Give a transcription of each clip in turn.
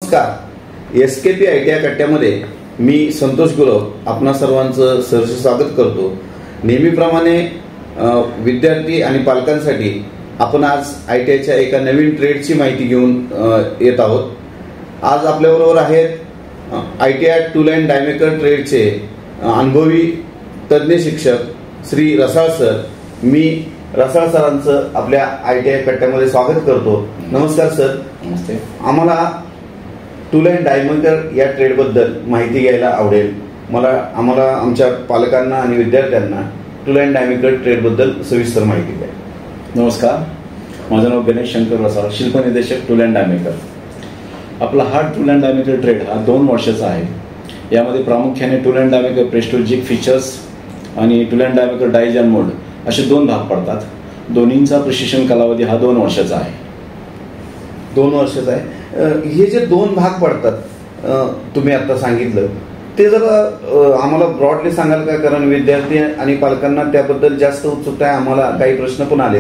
नमस्कार. SKP ITI कट्ट्यामध्ये मी संतोष गुरव आपणा सर्वांचं सहर्ष स्वागत करतो. नेहमीप्रमाणे विद्यार्थी आणि पालकांसाठी आपण आज ITIच्या एका नवीन ट्रेडची माहिती घेऊन येत आहोत. आज आपल्याबरोबर आहेत ITI टूल अँड डायमेकर ट्रेडचे अनुभवी तज्ज्ञ शिक्षक श्री रसाळ सर. मी रसाळ सरांचं आपल्या ITI कट्ट्यामध्ये स्वागत करतो. नमस्कार सर. नमस्ते. आम्हाला टूल अँड डायमेकर या ट्रेडबद्दल माहिती घ्यायला आवडेल. आम्हाला आमच्या पालकांना आणि विद्यार्थ्यांना टूल अँड डायमेकर ट्रेडबद्दल सविस्तर माहिती द्या. नमस्कार. माझं नाव गणेश शंकर रसाळ, शिल्पनिर्देशक टूल अँड डायमेकर. आपला हा टूल अँड डायमेकर ट्रेड हा 2 वर्षाचा आहे. यामध्ये प्रामुख्याने टूल अँड डायमेकर प्रेस्टोलॉजिक फीचर्स आणि tool and die maker dyes and mould असे 2 भाग पडतात. दोन्हींचा प्रशिक्षण कालावधी हा 2 वर्षाचा आहे. 2 वर्षाचा आहे. हे जे 2 भाग पडतात तुम्ही आता सांगितलं ते जरा आम्हाला ब्रॉडली सांगाल का? कारण विद्यार्थी आणि पालकांना त्याबद्दल जास्त उत्सुकता आहे. आम्हाला काही प्रश्न पण आले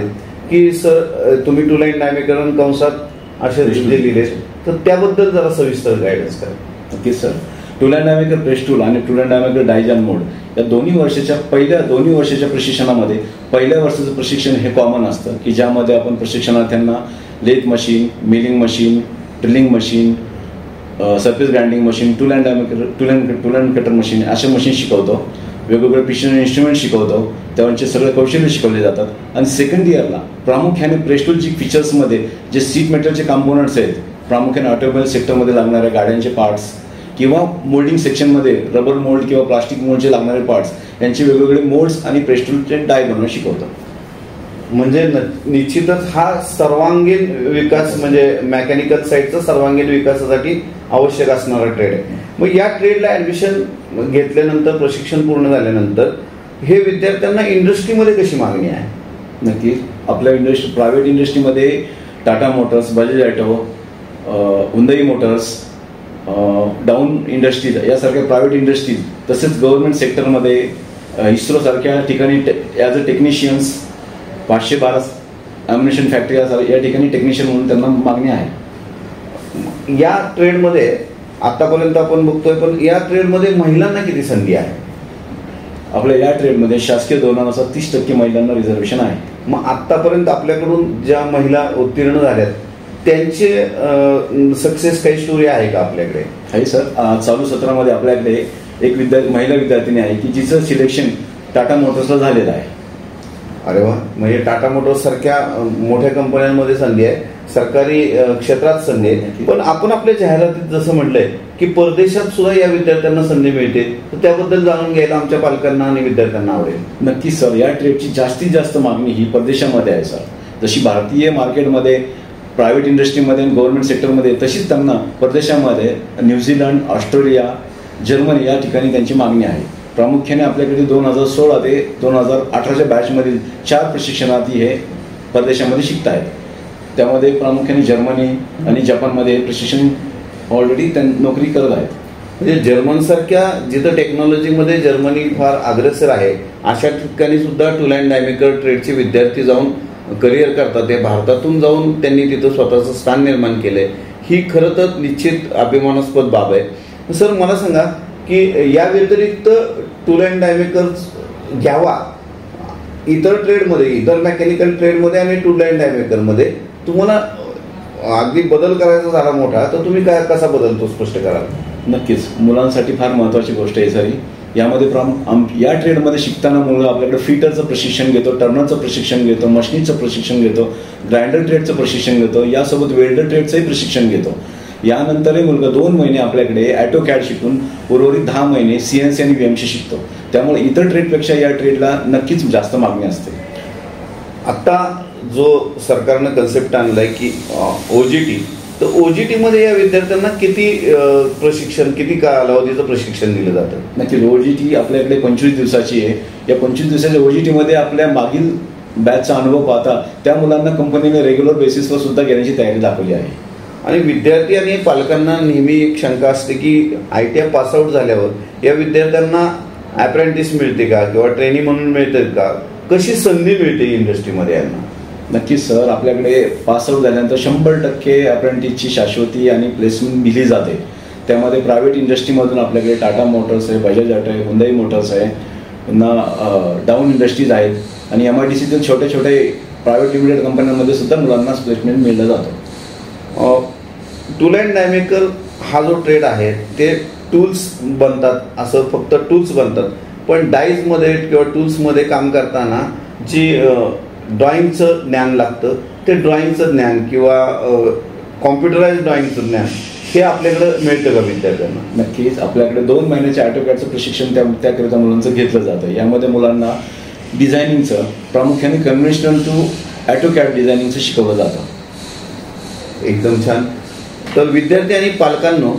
की सर तुम्ही टूल अँड डायमेकर कंसात असे लिहिले, तर त्याबद्दल जरा सविस्तर गायडन्स करा. नक्कीच सर. टूल अँड डायमेकर प्रेस्टूल आणि tool and die maker dyes and mould या दोन्ही वर्षाच्या प्रशिक्षणामध्ये पहिल्या वर्षाचं प्रशिक्षण हे कॉमन असतं की ज्यामध्ये आपण प्रशिक्षणार्थ्यांना lathe machine, milling machine, drilling machine, surface grinding machine, tool and cutter machine अशा मशीन शिकवतो. वेगवेगळे प्रिसिजन इन्स्ट्रुमेंट शिकवतो. त्यांचे सगळे कौशल्य शिकवले जातात. आणि सेकंड इयरला प्रामुख्याने प्रेस्टोलॉजिक फीचर्समध्ये जे सीट मेटलचे कॉम्पोनंट्स आहेत, प्रामुख्याने ऑटोमोबाईल सेक्टरमध्ये लागणाऱ्या गाड्यांचे पार्ट्स किंवा मोल्डिंग सेक्शनमध्ये रबर मोल्ड किंवा प्लास्टिक मोल्डचे लागणारे पार्ट्स यांचे वेगवेगळे मोल्ड्स आणि प्रेस्टोलचे डाय बनवणं शिकवतो. म्हणजे निश्चितच हा सर्वांगीण विकास म्हणजे मेकॅनिकल साईडचा सर्वांगीण विकासासाठी आवश्यक असणारा ट्रेड आहे. मग या ट्रेडला ऍडमिशन घेतल्यानंतर प्रशिक्षण पूर्ण झाल्यानंतर हे विद्यार्थ्यांना इंडस्ट्रीमध्ये कशी मागणी आहे? नक्की आपल्या प्रायव्हेट इंडस्ट्रीमध्ये Tata Motors, Bajaj auto, Hyundai Motors, down industries यासारख्या प्रायव्हेट इंडस्ट्रीज, तसेच गव्हर्नमेंट सेक्टरमध्ये इस्रो सारख्या ठिकाणी ॲज अ टेक्निशियन्स, 512 ॲम्युनिशन फॅक्टरी या ठिकाणी टेक्निशियन म्हणून त्यांना मागणी आहे. या ट्रेडमध्ये आतापर्यंत आपण बघतोय, पण या ट्रेडमध्ये महिलांना किती संधी आहे? आपल्या या ट्रेडमध्ये शासकीय धोरणानुसार 30% महिलांना रिझर्वेशन आहे. मग आतापर्यंत आपल्याकडून ज्या महिला उत्तीर्ण झाल्यात त्यांचे सक्सेस काही स्टोरी आहे का आपल्याकडे? आहे सर. चालू सत्रामध्ये आपल्याकडे एक महिला विद्यार्थिनी आहे की जिचं सिलेक्शन टाटा मोटर्सला झालेलं आहे. अरे वा. म्हणजे टाटा मोटर्स सारख्या मोठ्या कंपन्यांमध्ये संधी आहे, सरकारी क्षेत्रात संधी आहे. पण आपण आपल्या जाहिरातीत जसं म्हटलंय की परदेशात सुद्धा या विद्यार्थ्यांना संधी मिळते, तर त्याबद्दल जाणून घ्यायला आमच्या पालकांना आणि विद्यार्थ्यांना आवडेल. नक्कीच सर. या ट्रेडची जास्तीत जास्त मागणी ही परदेशामध्ये आहे सर. जशी भारतीय मार्केटमध्ये प्रायव्हेट इंडस्ट्रीमध्ये आणि गव्हर्नमेंट सेक्टरमध्ये, तशीच त्यांना परदेशामध्ये न्यूझीलंड, ऑस्ट्रेलिया, जर्मनी या ठिकाणी त्यांची मागणी आहे. प्रामुख्याने आपल्याकडे 2016 ते 2018च्या बॅचमधील 4 प्रशिक्षणार्थी हे परदेशामध्ये शिकत आहेत. त्यामध्ये प्रामुख्याने जर्मनी आणि जपानमध्ये प्रशिक्षण ऑलरेडी नोकरी करत आहेत. म्हणजे जर्मनसारख्या जिथं टेक्नॉलॉजीमध्ये जर्मनी फार अग्रेसर आहे अशा ठिकाणी सुद्धा टूल अँड डायमेकर ट्रेडचे विद्यार्थी जाऊन करिअर करतात. ते भारतातून जाऊन त्यांनी तिथं स्वतःचं स्थान निर्माण केलंय. ही खरं तर निश्चित अभिमानास्पद बाब आहे. सर मला सांगा की या व्यतिरिक्त टूल अँड डायमेकर घ्यावा इतर ट्रेडमध्ये, इतर मेकॅनिकल ट्रेडमध्ये आणि टूल अँड डायमेकरमध्ये तुम्हाला अगदी बदल करायचा झाला मोठा, तर तुम्ही कसा बदलतो स्पष्ट कराल? नक्कीच. मुलांसाठी फार महत्त्वाची गोष्ट आहे सर. यामध्ये या ट्रेडमध्ये शिकताना मुलगा आपल्याकडे फिटरचं प्रशिक्षण घेतो, टर्नरचं प्रशिक्षण घेतो, मशिनीचं प्रशिक्षण घेतो, ग्राइंडर ट्रेडचं प्रशिक्षण घेतो, यासोबत वेल्डर ट्रेडचंही प्रशिक्षण घेतो. यानंतरही मुलगा 2 महिने आपल्याकडे ॲटोकॅड शिकून उर्वरित 10 महिने CNC आणि VMC शिकतो. त्यामुळे इतर ट्रेडपेक्षा या ट्रेडला नक्कीच जास्त मागणी असते. आता जो सरकारनं कन्सेप्ट आणलाय की OJT, तर OJT मध्ये या विद्यार्थ्यांना किती प्रशिक्षण, किती कालावधीचं प्रशिक्षण दिलं जातं? नक्की. OJT आपल्याकडे 25 दिवसाची आहे. या 25 दिवसाच्या OJT मध्ये आपल्या मागील बॅचचा अनुभव पाहता त्या मुलांना कंपनीने रेग्युलर बेसिसवर सुद्धा घेण्याची तयारी दाखवली आहे. आणि विद्यार्थी आणि पालकांना नेहमी एक शंका असते की ITI पासआउट झाल्यावर या विद्यार्थ्यांना अप्रेंटिस मिळते का किंवा ट्रेनिंग म्हणून मिळते का? कशी संधी मिळते इंडस्ट्रीमध्ये यांना? नक्कीच सर, आपल्याकडे पास आउट झाल्यानंतर 100% अप्रेंटिसची शाश्वती आणि प्लेसमेंट दिली जाते. त्यामध्ये प्रायव्हेट इंडस्ट्रीमधून आपल्याकडे टाटा मोटर्स आहे, बजाज ऑटो आहे, हुंदाई मोटर्स आहे, पुन्हा डाऊन इंडस्ट्रीज आहेत आणि MIDCतील छोटे छोटे प्रायव्हेट लिमिटेड कंपन्यांमध्ये सुद्धा मुलांना प्लेसमेंट मिळलं जातं. टूल अँड डाय मेकर हा जो ट्रेड आहे ते टूल्स बनतात, असं फक्त टूल्स बनतात, पण डाईजमध्ये किंवा टूल्समध्ये काम करताना जी ड्रॉइंगचं ज्ञान लागतं ते ड्रॉइंगचं ज्ञान किंवा कॉम्प्युटराइज ड्रॉइंगचं ज्ञान हे आपल्याकडं मिळतं का विद्यार्थ्यांना? नक्कीच, आपल्याकडे 2 महिन्याच्या ऑटोकॅडचं प्रशिक्षण त्याकरिता मुलांचं घेतलं जातं. यामध्ये मुलांना डिझायनिंगचं, प्रामुख्याने कन्व्हेन्शनल टू ऑटोकॅड डिझायनिंगचं शिकवलं जातं. एकदम छान. तर विद्यार्थी आणि पालकांनो,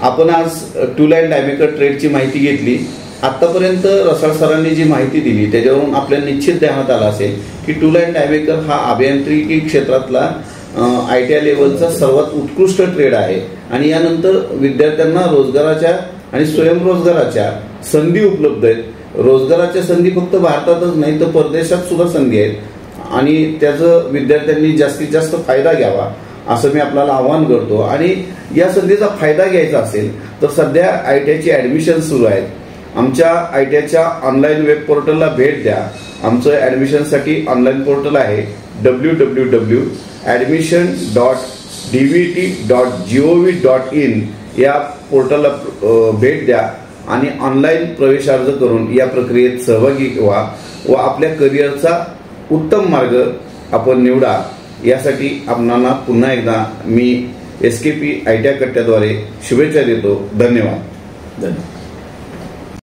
आपण आज टूल अँड डाय मेकर ट्रेडची माहिती घेतली. आत्तापर्यंत रसाळ सरांनी जी माहिती दिली त्याच्यावरून आपल्याला निश्चित ध्यानात आलं असेल की टूल अँड डाय मेकर हा अभियांत्रिकी क्षेत्रातला ITI लेवलचा सर्वात उत्कृष्ट ट्रेड आहे आणि यानंतर विद्यार्थ्यांना रोजगाराच्या आणि स्वयंरोजगाराच्या संधी उपलब्ध आहेत. रोजगाराच्या संधी फक्त भारतातच नाही तर परदेशात सुद्धा संधी आहेत आणि त्याचं विद्यार्थ्यांनी जास्तीत जास्त फायदा घ्यावा असं मी आपल्याला आवाहन करतो. आणि या संधीचा फायदा घ्यायचा असेल तर सध्या ITIची ॲडमिशन सुरू आहेत. आमच्या ITIच्या ऑनलाईन वेब पोर्टलला भेट द्या. आमचं ॲडमिशनसाठी ऑनलाईन पोर्टल आहे www.admission.dvt.gov.in. या पोर्टलला भेट द्या आणि ऑनलाईन प्रवेश अर्ज करून या प्रक्रियेत सहभागी व्हा व आपल्या करिअरचा उत्तम मार्ग आपण निवडा. यासाठी आपणाला पुन्हा एकदा मी SKP ITI कट्ट्याद्वारे शुभेच्छा देतो. धन्यवाद.